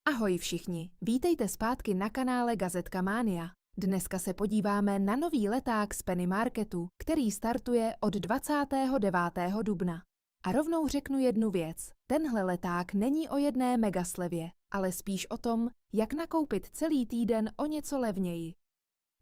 Ahoj všichni, vítejte zpátky na kanále Gazetka Mania. Dneska se podíváme na nový leták z Penny Marketu, který startuje od 29. dubna. A rovnou řeknu jednu věc, tenhle leták není o jedné megaslevě, ale spíš o tom, jak nakoupit celý týden o něco levněji.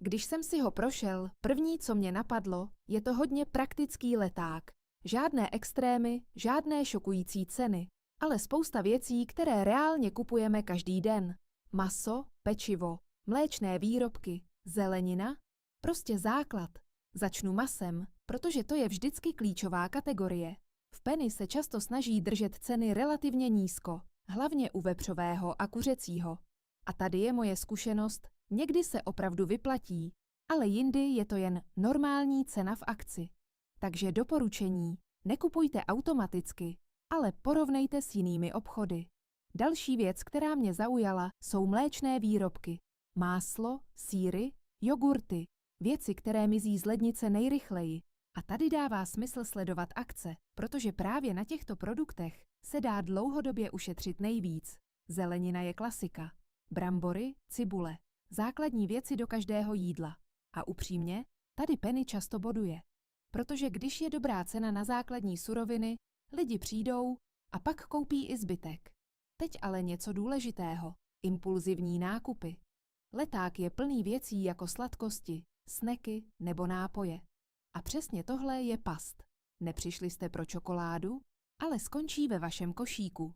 Když jsem si ho prošel, první, co mě napadlo, je to hodně praktický leták. Žádné extrémy, žádné šokující ceny, ale spousta věcí, které reálně kupujeme každý den. Maso, pečivo, mléčné výrobky, zelenina, prostě základ. Začnu masem, protože to je vždycky klíčová kategorie. V Penny se často snaží držet ceny relativně nízko, hlavně u vepřového a kuřecího. A tady je moje zkušenost, někdy se opravdu vyplatí, ale jindy je to jen normální cena v akci. Takže doporučení, nekupujte automaticky, ale porovnejte s jinými obchody. Další věc, která mě zaujala, jsou mléčné výrobky. Máslo, sýry, jogurty, věci, které mizí z lednice nejrychleji. A tady dává smysl sledovat akce, protože právě na těchto produktech se dá dlouhodobě ušetřit nejvíc. Zelenina je klasika. Brambory, cibule, základní věci do každého jídla. A upřímně, tady Penny často boduje. Protože když je dobrá cena na základní suroviny, lidi přijdou a pak koupí i zbytek. Teď ale něco důležitého. Impulzivní nákupy. Leták je plný věcí jako sladkosti, sneky nebo nápoje. A přesně tohle je past. Nepřišli jste pro čokoládu, ale skončí ve vašem košíku.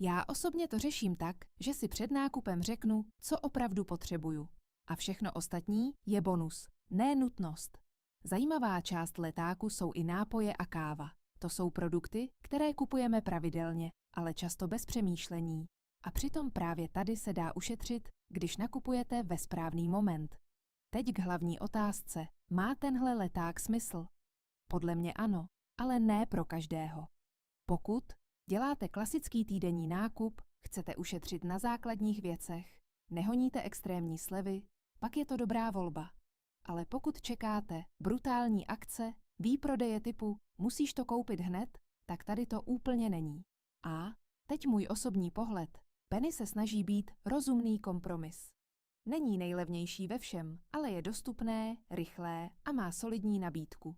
Já osobně to řeším tak, že si před nákupem řeknu, co opravdu potřebuju. A všechno ostatní je bonus, ne nutnost. Zajímavá část letáku jsou i nápoje a káva. To jsou produkty, které kupujeme pravidelně, ale často bez přemýšlení. A přitom právě tady se dá ušetřit, když nakupujete ve správný moment. Teď k hlavní otázce. Má tenhle leták smysl? Podle mě ano, ale ne pro každého. Pokud děláte klasický týdenní nákup, chcete ušetřit na základních věcech, nehoníte extrémní slevy, pak je to dobrá volba. Ale pokud čekáte brutální akce, výprodeje typu musíš to koupit hned, tak tady to úplně není. A teď můj osobní pohled. Penny se snaží být rozumný kompromis. Není nejlevnější ve všem, ale je dostupné, rychlé a má solidní nabídku.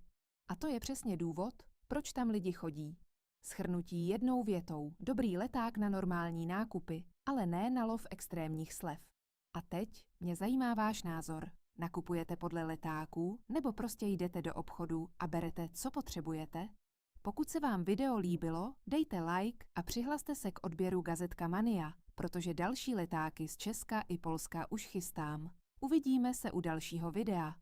A to je přesně důvod, proč tam lidi chodí. Shrnutí jednou větou, dobrý leták na normální nákupy, ale ne na lov extrémních slev. A teď mě zajímá váš názor. Nakupujete podle letáků, nebo prostě jdete do obchodu a berete, co potřebujete? Pokud se vám video líbilo, dejte like a přihlaste se k odběru Gazetka Mania, protože další letáky z Česka i Polska už chystám. Uvidíme se u dalšího videa.